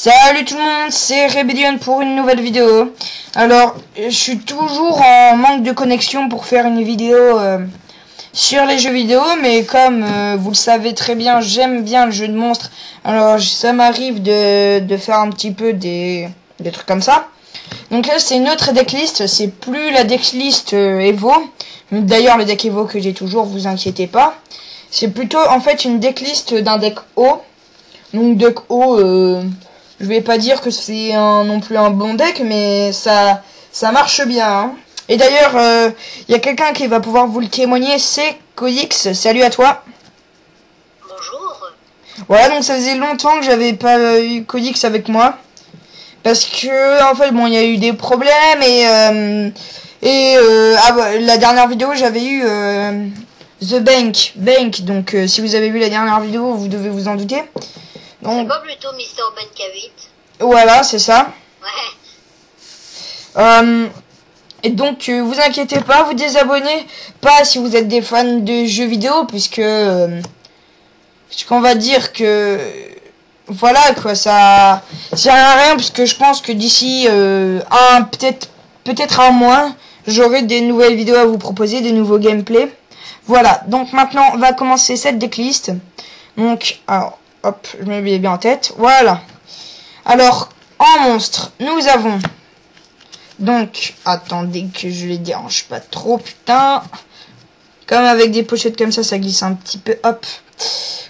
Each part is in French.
Salut tout le monde, c'est Rebellion pour une nouvelle vidéo. Alors, je suis toujours en manque de connexion pour faire une vidéo sur les jeux vidéo, mais comme vous le savez très bien, j'aime bien le jeu de monstres. Alors, ça m'arrive de faire un petit peu des trucs comme ça. Donc là, c'est une autre decklist, c'est plus la decklist Evo. D'ailleurs, le deck Evo que j'ai toujours, vous inquiétez pas. C'est plutôt en fait une decklist d'un deck haut. Donc deck haut, je vais pas dire que c'est non plus un bon deck, mais ça marche bien. Hein. Et d'ailleurs, il y a quelqu'un qui va pouvoir vous le témoigner, c'est Codix. Salut à toi. Bonjour. Voilà, donc ça faisait longtemps que j'avais pas eu Codix avec moi. Parce que, en fait, bon, il y a eu des problèmes la dernière vidéo, j'avais eu The Bank. Donc, si vous avez vu la dernière vidéo, vous devez vous en douter. Donc, c'est pas plutôt Mr. Bank K8? Voilà, c'est ça. Ouais. Et donc, vous inquiétez pas, vous désabonnez pas si vous êtes des fans de jeux vidéo, puisqu'on va dire que voilà quoi, ça sert à rien, puisque je pense que d'ici peut-être un mois, j'aurai des nouvelles vidéos à vous proposer, des nouveaux gameplays. Voilà, donc maintenant on va commencer cette decklist. Donc, alors, hop, je me mets bien en tête. Voilà. Alors, en monstre, nous avons donc, attendez que je les dérange pas trop, putain. Comme avec des pochettes comme ça glisse un petit peu, hop.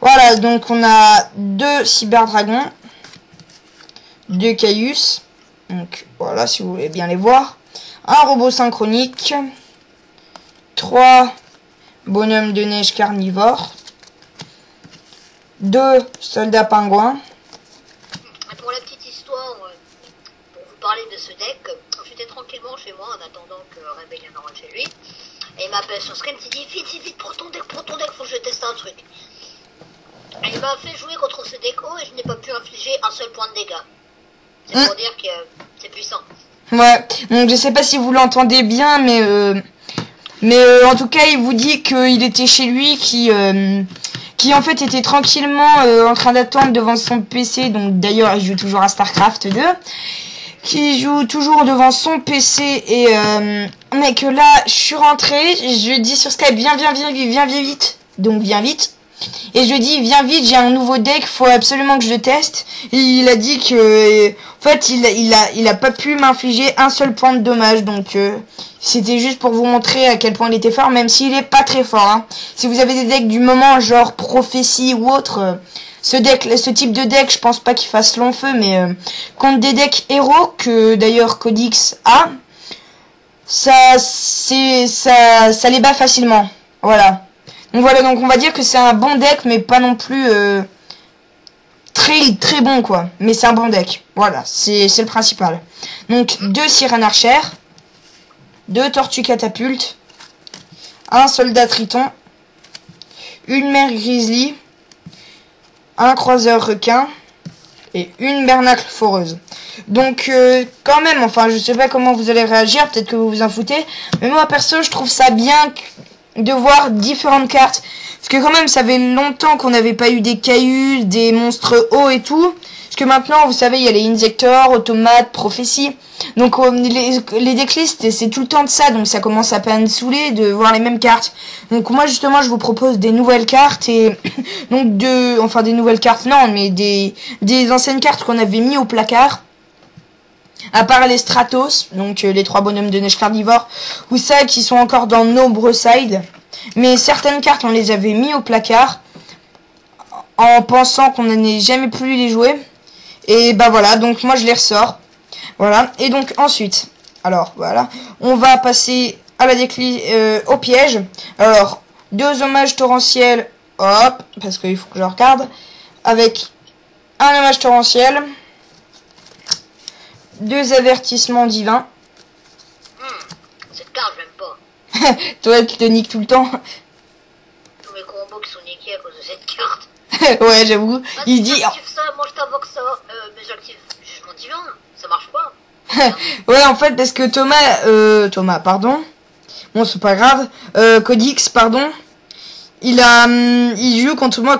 Voilà, donc on a 2 cyberdragons, 2 Caius, donc voilà si vous voulez bien les voir, un robot synchronique, 3 bonhommes de neige carnivores, 2 soldats pingouins. Pour la petite histoire, pour vous parler de ce deck, j'étais tranquillement chez moi en attendant que Rebellion rentre chez lui, et il m'appelle sur Scream, il dit vite, prends ton deck, faut que je teste un truc. Et il m'a fait jouer contre ce deck haut et je n'ai pas pu infliger un seul point de dégâts. C'est pour dire que c'est puissant. Ouais, donc je sais pas si vous l'entendez bien, mais en tout cas il vous dit qu'il était chez lui, qui en fait était tranquillement en train d'attendre devant son PC. Donc d'ailleurs il joue toujours à StarCraft 2, qui joue toujours devant son PC, et mais que là je suis rentrée, je dis sur Skype viens vite, donc viens vite. Et je lui dis viens vite, j'ai un nouveau deck, faut absolument que je le teste. Et il a dit que en fait il a pas pu m'infliger un seul point de dommage. Donc c'était juste pour vous montrer à quel point il était fort, même s'il est pas très fort. Hein. Si vous avez des decks du moment genre prophétie ou autre, ce type de deck, je pense pas qu'il fasse long feu, mais contre des decks héros que d'ailleurs Codix a, ça les bat facilement. Voilà. Donc voilà, donc on va dire que c'est un bon deck, mais pas non plus très bon quoi. Mais c'est un bon deck. Voilà, c'est le principal. Donc 2 sirènes archères, 2 tortues catapultes, un soldat triton, une mère grizzly, un croiseur requin et une bernacle foreuse. Donc quand même, enfin je sais pas comment vous allez réagir, peut-être que vous vous en foutez, mais moi perso je trouve ça bien de voir différentes cartes, parce que quand même ça fait longtemps qu'on n'avait pas eu des cailloux, des monstres hauts et tout, parce que maintenant vous savez il y a les Injectors, Automates, Prophétie, donc les decklists c'est tout le temps de ça, donc ça commence à peine saouler de voir les mêmes cartes. Donc moi justement je vous propose des nouvelles cartes, et donc enfin des nouvelles cartes non, mais des anciennes cartes qu'on avait mis au placard. À part les Stratos, donc les 3 bonhommes de neige carnivore, ou ça qui sont encore dans nos side. Mais certaines cartes, on les avait mis au placard en pensant qu'on n'allait jamais plus les jouer. Et bah voilà, donc moi je les ressors. Voilà, et donc ensuite, alors voilà, on va passer à la au piège. Alors, 2 hommages torrentiels, hop, parce qu'il faut que je regarde, avec un hommage torrentiel, 2 avertissements divins. Cette carte, je l'aime pas. Toi, tu te niques tout le temps. Tous mes combos qui sont niqués à cause de cette carte. Ouais, j'avoue. Il dit. J'active ça, moi je t'invoque ça, mais j'active jugement divin. Ça marche pas. Ouais, en fait, parce que Thomas, pardon. Bon, c'est pas grave. Codix, pardon. il joue contre moi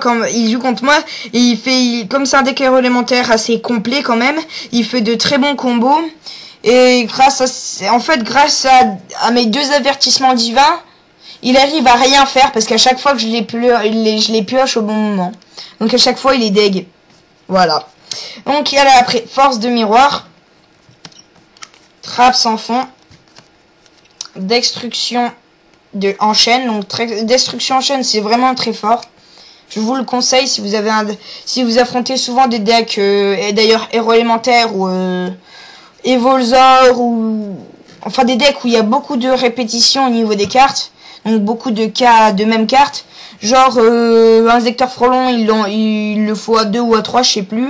et comme c'est un deck élémentaire assez complet quand même, il fait de très bons combos et grâce à mes 2 avertissements divins, il arrive à rien faire parce qu'à chaque fois que je les pioche au bon moment. Donc à chaque fois il est deg. Voilà. Donc il y a là après force de miroir, trappe sans fond, destruction en chaîne. Donc destruction en chaîne, c'est vraiment très fort. Je vous le conseille si vous affrontez souvent des decks et d'ailleurs héros élémentaires ou Evolzor ou enfin des decks où il y a beaucoup de répétitions au niveau des cartes. Donc beaucoup de mêmes cartes. Genre un Zector Frelon, il le faut à 2 ou à 3, je sais plus.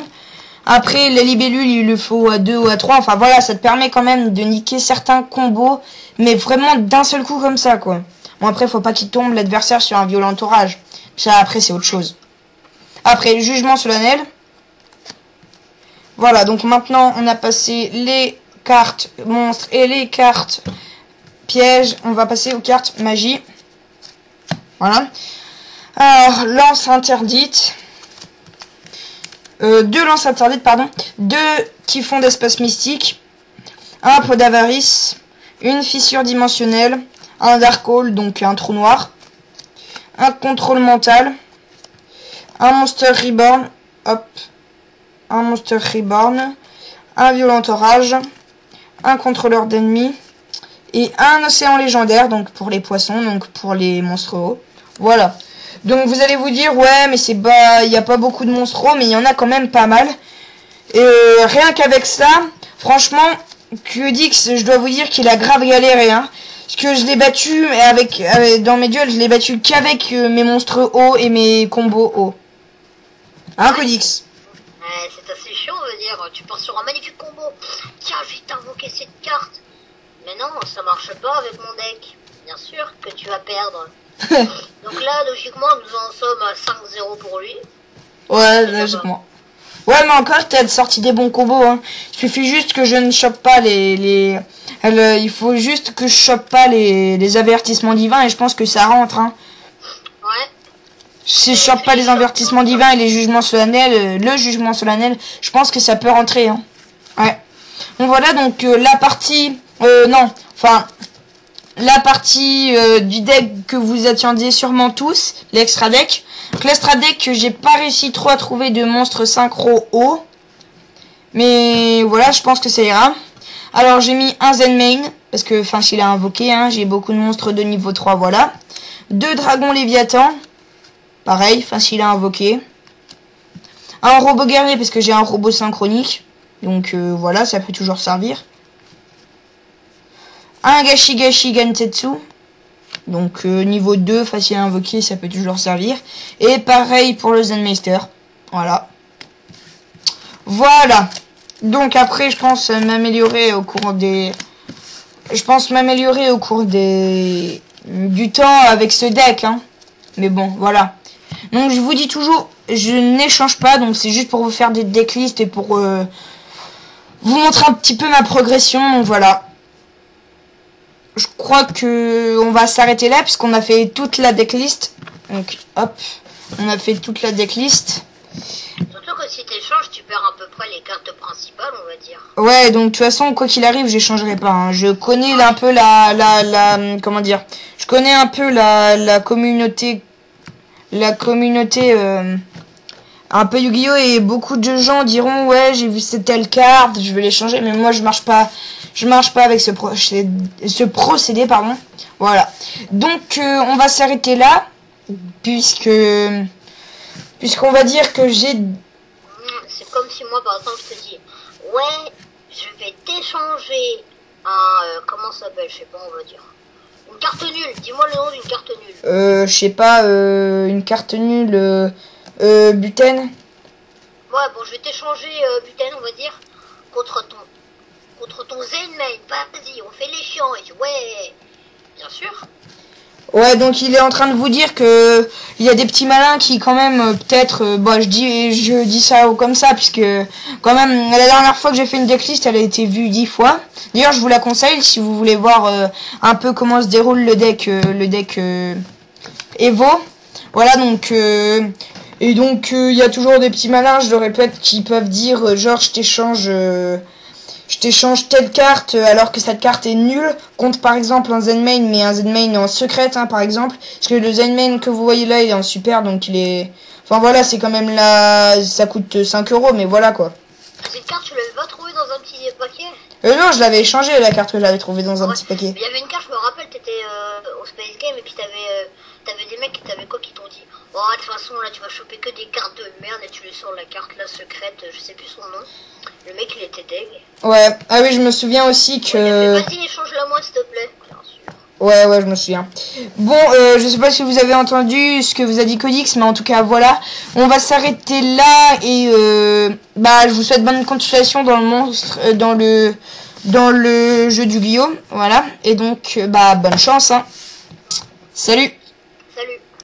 Après les libellules, il le faut à 2 ou à 3. Enfin voilà, ça te permet quand même de niquer certains combos, mais vraiment d'un seul coup comme ça quoi. Bon après faut pas qu'il tombe l'adversaire sur un violent orage. Ça après c'est autre chose. Après jugement solennel. Voilà, donc maintenant on a passé les cartes monstres et les cartes piège, on va passer aux cartes magie. Voilà. Alors, lance interdite. 2 lances interdites, pardon. 2 typhons d'espace mystique. Un pot d'avarice. Une fissure dimensionnelle. Un dark hole, donc un trou noir. Un contrôle mental. Un monster reborn. Hop. Un monster reborn. Un violent orage. Un contrôleur d'ennemis. Et un océan légendaire, donc pour les poissons, donc pour les monstres hauts. Voilà. Donc vous allez vous dire, ouais, mais il n'y a pas beaucoup de monstres hauts, mais il y en a quand même pas mal. Et rien qu'avec ça, franchement, QDix, je dois vous dire qu'il a grave galéré. Hein. Parce que je l'ai battu, dans mes duels, je l'ai battu qu'avec mes monstres hauts et mes combos hauts. Hein, QDix? C'est assez chiant, on veut dire. Tu pars sur un magnifique combo. Tiens, je vais t'invoquer cette carte. Mais non, ça marche pas avec mon deck. Bien sûr que tu vas perdre. Donc là, logiquement, nous en sommes à 5-0 pour lui. Ouais, logiquement. Ouais, mais encore, t'as sorti des bons combos. Hein. Il suffit juste que je ne chope pas il faut juste que je chope pas les avertissements divins et je pense que ça rentre. Hein. Ouais. Si je chope pas les avertissements divins et les jugements solennels, le jugement solennel, je pense que ça peut rentrer. Hein. Ouais. Donc voilà, donc la partie... la partie du deck que vous attendiez sûrement tous, l'extra deck. Donc l'extra deck, j'ai pas réussi trop à trouver de monstres synchro haut. Mais voilà, je pense que ça ira. Alors j'ai mis un Zenmain, parce que il a invoqué, hein, j'ai beaucoup de monstres de niveau 3, voilà. 2 dragons Léviathan, pareil, il a invoqué. Un robot guerrier, parce que j'ai un robot synchronique. Donc voilà, ça peut toujours servir. Un Gashi Gentetsu. Donc niveau 2, facile à invoquer, ça peut toujours servir. Et pareil pour le Zenmeister. Voilà. Voilà. Donc après, je pense m'améliorer au cours du temps avec ce deck. Hein. Mais bon, voilà. Donc je vous dis toujours, je n'échange pas. Donc c'est juste pour vous faire des decklists et pour vous montrer un petit peu ma progression. Donc voilà. Je crois que on va s'arrêter là puisqu'on a fait toute la decklist. Donc hop, on a fait toute la decklist. Surtout que si t'échanges, tu perds à peu près les cartes principales, on va dire. Ouais, donc de toute façon, quoi qu'il arrive, j'échangerai pas. Hein. Je connais un peu comment dire. Je connais un peu la communauté un peu Yu-Gi-Oh! Et beaucoup de gens diront ouais, j'ai vu cette telle carte, je vais l'échanger, mais moi je marche pas avec ce procédé, pardon. Voilà. Donc on va s'arrêter là puisqu'on va dire que j'ai... C'est comme si moi par exemple je te dis ouais, je vais t'échanger un comment ça s'appelle, je sais pas, on va dire une carte nulle. Dis-moi le nom d'une carte nulle. Je sais pas, une carte nulle. Buten. Ouais, bon, je vais t'échanger Buten, on va dire, contre ton Zenmain. Vas-y, on fait les chiants. Et ouais, bien sûr. Ouais, donc il est en train de vous dire que il y a des petits malins qui quand même peut-être, je dis ça comme ça puisque quand même la dernière fois que j'ai fait une decklist, elle a été vue 10 fois. D'ailleurs, je vous la conseille si vous voulez voir un peu comment se déroule le deck Evo. Voilà, donc... et donc, il y a toujours des petits malins, je le répète, qui peuvent dire, genre, je t'échange telle carte alors que cette carte est nulle contre par exemple un Zenmain, mais un Zenmain en secrète, hein, par exemple, parce que le Zenmain que vous voyez là il est en super, donc il est, enfin voilà, c'est quand même là, ça coûte 5 €, mais voilà quoi. Cette carte tu l'avais pas trouvée dans un petit paquet? Non, je l'avais échangé, la carte que j'avais trouvée dans un petit paquet. Il y avait une carte, je me rappelle, t'étais au Space Game et puis t'avais des mecs qui t'avaient quoi, qui t'ont dit oh de toute façon là tu vas choper que des cartes de merde et tu lui sors la carte là secrète, je sais plus son nom. Le mec il était deg. Ouais, ah oui, je me souviens aussi que... Vas-y, échange-la moi s'il te plaît. Bien sûr. Ouais, je me souviens. Bon, je sais pas si vous avez entendu ce que vous a dit Codix, mais en tout cas, voilà. On va s'arrêter là et je vous souhaite bonne continuation dans le monstre, dans le jeu du Yu-Gi-Oh! Voilà. Et donc, bonne chance, hein. Salut!